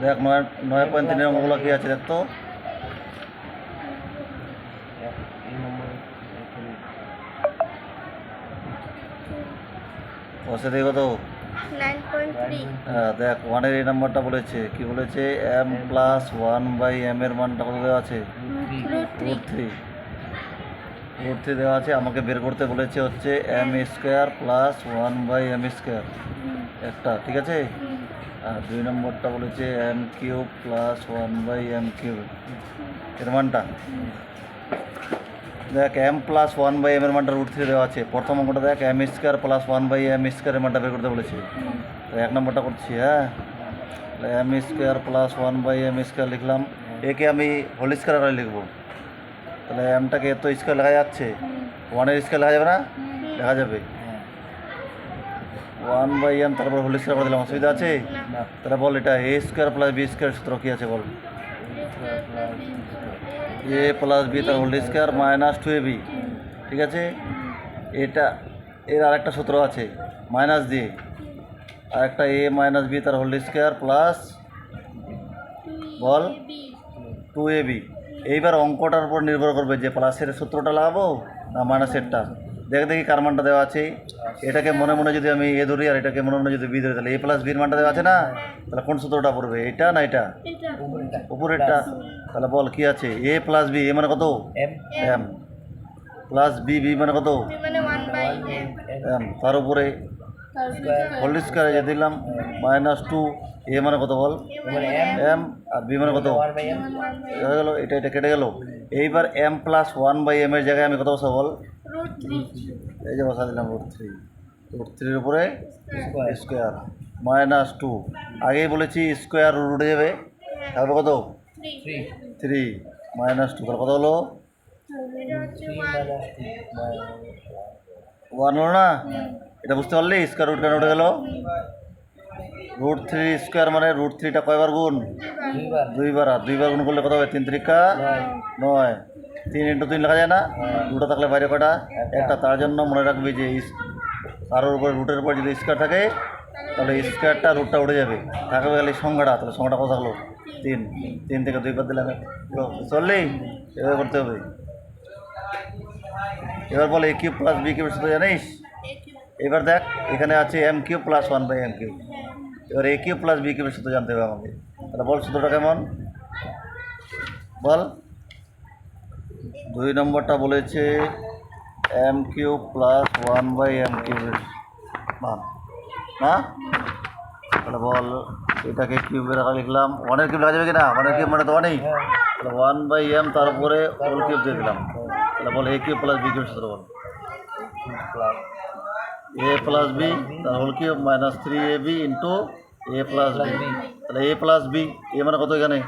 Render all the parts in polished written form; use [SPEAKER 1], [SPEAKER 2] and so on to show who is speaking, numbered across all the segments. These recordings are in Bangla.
[SPEAKER 1] দেখ 9.3 অঙ্কগুলো কি আছে দেখ তো। বসে দেখো তো।
[SPEAKER 2] 9.3
[SPEAKER 1] হ্যাঁ দেখ, 1-এর এই নাম্বারটা বলেছে, কি বলেছে, m+1/m এর মানটা কত দেওয়া আছে? √3 √3 দেওয়া আছে। আমাকে বের করতে বলেছে হচ্ছে m² + 1/m², একটা, ঠিক আছে। আর 2 নম্বরটা বলেছে m³ + 1/m³ এর মানটা। দেখ m+1/m এর মানটা √3 দেওয়া আছে। প্রথম অঙ্কটা দেখ m² + 1/m² এর মানটা বের করতে বলেছে। তো 1 নম্বরটা করছি, হ্যাঁ। m² + 1/m² লিখলাম। একে আমি হোল স্কোয়ার করে লিখবো। তাহলে এমটাকে তো স্কোয়ার লেখা যাচ্ছে, 1-এর স্কোয়ার লেখা যাবে না? লেখা যাবে। 1/m তারপর হোল স্কোয়ার করে দিলাম, অসুবিধা আছে? তাহলে বল, এটা a² + b² সূত্র কী আছে বল? a + b তার হোল স্কোয়ার -2ab, ঠিক আছে। এটা এর আরেকটা সূত্র আছে মাইনাস দিয়ে, আরেকটা a - b তার whole square plus ball 2ab। এইবার অঙ্কটার উপর নির্ভর করবে যে প্লাসের সূত্রটা লাগাবো না মাইনাসেরটা। দেখি কার মানটা দেওয়া আছে। এটাকে মনে মনে যদি আমি এ ধরি আর এটাকে মনে মনে যদি বি ধরি, তাহলে a + bর মানটা দেওয়া আছে না? তাহলে কোন সূত্রটা পড়বে, এটা না এটা? উপরেরটা। তাহলে বল কি আছে, a + b, a মানে কত? m প্লাস b মানে কত?
[SPEAKER 2] মানে 1/m
[SPEAKER 1] m, তার উপরে হোল স্কোয়ারে যে দিলাম -2, a মানে কত বল? m, আর b মানে কত? হয়ে গেল, এটা কেটে গেল। এইবার m+1/m এর জায়গায় আমি কত বসাবো বল?
[SPEAKER 2] √3
[SPEAKER 1] এই যে বসা দিলাম √3, √3 উপরে স্কোয়ার -2। আগেই বলেছি স্কোয়ার রুট উঠে যাবে, তারপর কত? 3 -2, তাহলে কত হলো? 1 হলো না? এটা বুঝতে পারলি স্কোয়ার রুট কেন উঠে গেল? √3 স্কোয়ার মানে √3টা কয়বার গুণ? 2বার। আর 2বার গুণ করলে কত হবে? 3 3 9। 3 × 3 লেখা যায় না? দুটো থাকলে বাইরে কটা? একটা। তার জন্য মনে রাখবি যে কারোর উপরে রুটের উপর যদি স্কোয়ার থাকে তাহলে স্কোয়ারটা রুটটা উঠে যাবে, থাকবে গেলে সংখ্যাটা। তাহলে সংখ্যাটা কত থাকলো? 3। 3 থেকে 2 বাদ দিলাম, চললি। এভাবে করতে হবে। এবার বলে a³ + b³ সূত্র জানিস? এবার দেখ, এখানে আছে m³ + 1/m³। এবার a³ + b³ সূত্র জানতে হবে আমাকে। তাহলে বল সূত্রটা কেমন বল। 2 নম্বরটা বলেছে m³ + 1/m³ মান না? তাহলে বল, এটাকে কিউবের আকারে লিখলাম। 1-এর কিউব লেখা যাবে কি না? 1-এর কিউব মানে তো 1-ই। তাহলে 1/m তার উপরে হোল কিউব দিয়ে দিলাম। তাহলে বল a³ + b³ সূত্র বল। a + b তার whole cube -3ab into a + b। তাহলে a + b, a মানে কত এখানে?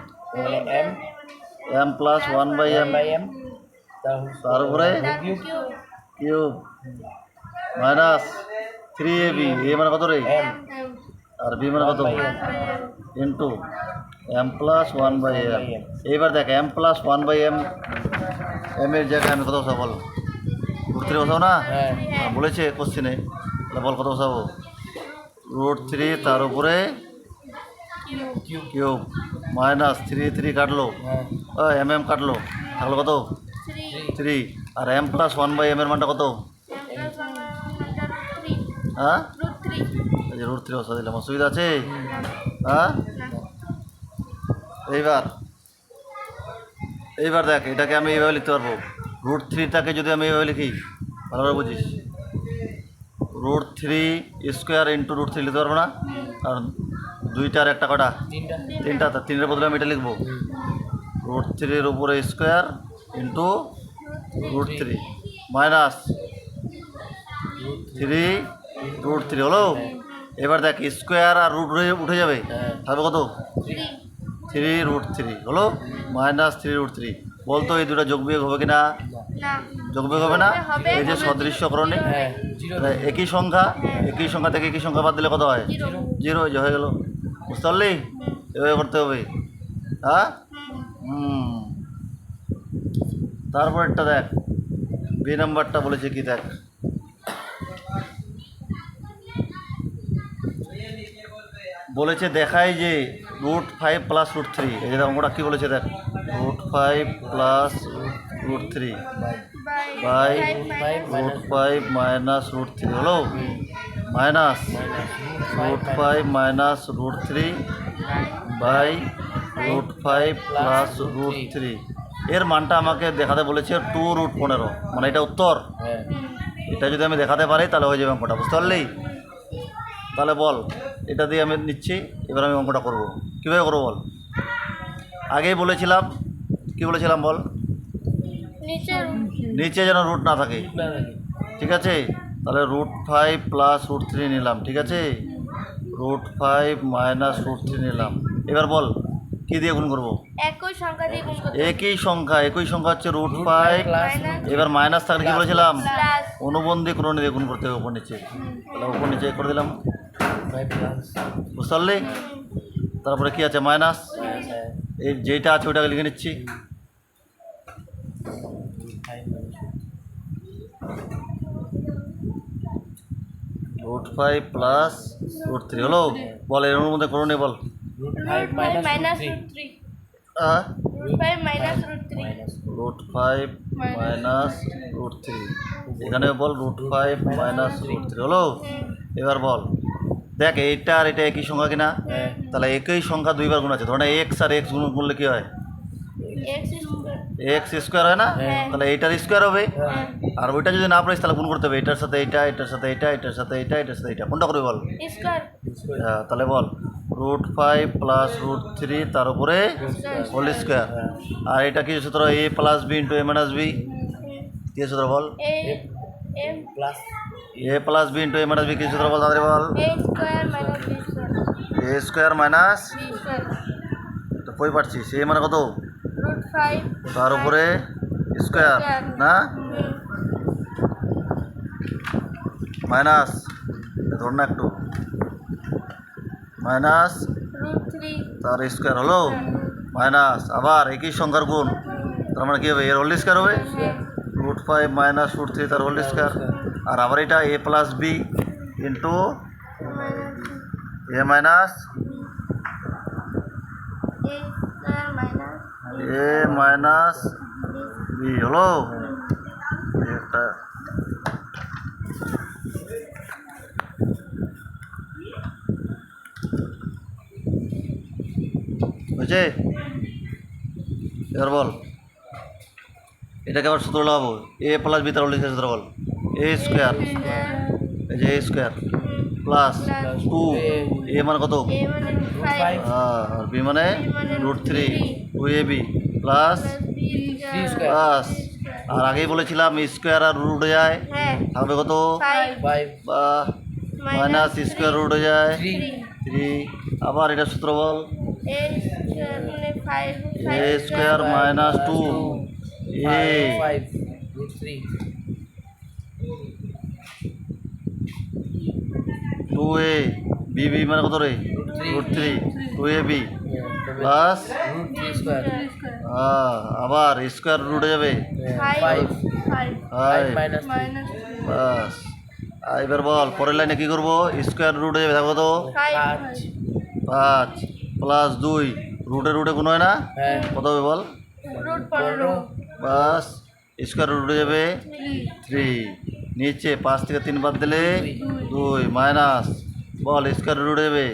[SPEAKER 1] m+1/m তার উপরে কিউব -3ab, a মানে কত রে? আর b মানে কত? Into m+1/m। এইবার দেখ m+1/m এর জায়গায় আমি কত বসাবো বল? √3 বসাবো না? বলেছে কোশ্চেনে। তাহলে বল কত বসাবো? √3 তার উপরে কিউব -3 3 কাটলো, কাটলো, থাকলো কত? 3। আর m+1/m এর মানটা কত? হ্যাঁ, এই যে √3 বসা দিলাম, অসুবিধা আছে? হ্যাঁ। এইবার দেখ, এটাকে আমি এইভাবে লিখতে পারবো। √3টাকে যদি আমি এইভাবে লিখি, ভালোভাবে বুঝিস, √3 স্কোয়ার ইন্টু √3 লিখতে পারবো না? কারণ 2টার একটা কটা? 3টা। তা 3-এর বদলে আমি এটা লিখবো √3-এর উপরে স্কোয়ার ইন্টু √3 -3 হলো। এবার দেখ, স্কোয়ার আর রুট উঠে যাবে, তাহলে কত? 3 √3 হলো -3 √3। বলতো এই দুটো যোগ বিয়োগ হবে কি না? যোগ বিয়োগ হবে না? এই যে সদৃশ্যকরণে একই সংখ্যা থেকে একই সংখ্যা বাদ দিলে কত হয়? 0 হয়ে গেল। বুঝতে পারলি? এভাবে করতে হবে, হ্যাঁ। তারপরেরটা দেখ, বি নাম্বারটা বলেছে কি দেখ। বলেছে দেখাই যে √5 প্লাস √3, এই যে অঙ্কটা কী বলেছে দেখ, √5 প্লাস √3 বাই √5 মাইনাস √3 হলো মাইনাস √5 মাইনাস √3 বাই √5 প্লাস √3। এর মানটা আমাকে দেখাতে বলেছে 2√15, মানে এটা উত্তর। এটা যদি আমি দেখাতে পারি তাহলে হয়ে যাবে অঙ্কটা, বুঝতে পারলি? তাহলে বল, এটা দিয়ে আমি নিচ্ছি, এবার আমি অঙ্কটা করব। কীভাবে করবো বল? আগেই বলেছিলাম, কি বলেছিলাম বল?
[SPEAKER 2] নিচে
[SPEAKER 1] নিচে যেন রুট না থাকে, ঠিক আছে? তাহলে √5 প্লাস √3 নিলাম, ঠিক আছে? √5 মাইনাস √3 নিলাম। এবার বল কী দিয়ে গুণ করবো?
[SPEAKER 2] একই সংখ্যা দিয়ে গুণ করতে
[SPEAKER 1] একই সংখ্যা হচ্ছে √5, এবার মাইনাস থাকলে কি বলেছিলাম?
[SPEAKER 2] প্লাস
[SPEAKER 1] অনুবন্ধী ক্রমে দিয়ে গুণ করতে হবে উপর নিচে। তাহলে উপর নিচে করে দিলাম, বুঝতে পারলি? তারপরে কি আছে? মাইনাস, এই যেটা আছে ওটাকে লিখে নিচ্ছি। √5 প্লাস √3 হলো। বল এর মধ্যে করো নি বল।
[SPEAKER 2] √5 মাইনাস √3 √5 মাইনাস √3
[SPEAKER 1] √5 মাইনাস √3, এখানে বল √5 মাইনাস √3 হলো। এবার বল দেখ, এইটা আর এটা একই সংখ্যা কিনা? তাহলে একই সংখ্যা দুইবার গুণ আছে। ধর না এক্স আর এক্স গুণ করলে কী হয়? এক্স স্কোয়ার হয় না? তাহলে এইটার স্কোয়ার হবে। আর ওইটা যদি না পারিস তাহলে গুণ করতে হবে এটার সাথে এইটা, এটার সাথে এইটা, এটার সাথে এইটা, এটার সাথে এইটা। কোনটা করবে বল?
[SPEAKER 2] স্কয়ার
[SPEAKER 1] হ্যাঁ, তাহলে বল √5 প্লাস √3 তার উপরে হোল স্কোয়ার। আর এটা কি সূত্র? a plus B into a minus b. কী সূত্র বল?
[SPEAKER 2] এ এম plus
[SPEAKER 1] a plus B into a minus b. কী সূত্র বল তাড়াতাড়ি বল?
[SPEAKER 2] a square minus b square
[SPEAKER 1] a square minus,
[SPEAKER 2] b square
[SPEAKER 1] তো কই পাচ্ছিস? a মানে কত?
[SPEAKER 2] √5
[SPEAKER 1] তার উপরে স্কোয়ার না মাইনাস, ধর না একটু, মাইনাস
[SPEAKER 2] √3
[SPEAKER 1] তার স্কোয়ার হলো মাইনাস, আবার একই সংখ্যার গুণ, তার মানে কী হবে? এর হোল স্কোয়ার হবে। √5 মাইনাস √3 তার হোল স্কোয়ার। আর আবার এটা a plus B into a minus a minus B হলো একটা। বুঝছে? এবার বল এটাকে আবার সূত্র লাগাবো, a প্লাস বি তার হোল স্কোয়ার। সূত্র বল a স্কোয়ার, এই যে a স্কোয়ার প্লাস 2, a মানে কত? আর বি মানে √3, 2ab প্লাস প্লাস, আর আগেই বলেছিলাম স্কোয়ার আর রুট হয়ে যায়, থাকবে কত? বা মাইনাস স্কোয়ার রুট হয়ে যায় 3। আবার এটা সূত্র বল a square minus 2a 2a B মানে কত রে? √3, 2ab প্লাস, আবার স্কোয়ার রুট হয়ে যাবে 5 প্লাস। এবার বল পরের লাইনে কী করবো? স্কোয়ার রুট হয়ে যাবে, থাকবে কত? 5 প্লাস 2, রুটে রুটে গুণ হয় না? কত হবে বল? প্লাস স্কোয়ার রুট হয়ে যাবে 3, নিচে 5 থেকে 3 বাদ দিলে 2 মাইনাস, বল স্কোয়ার রুট হয়ে যাবে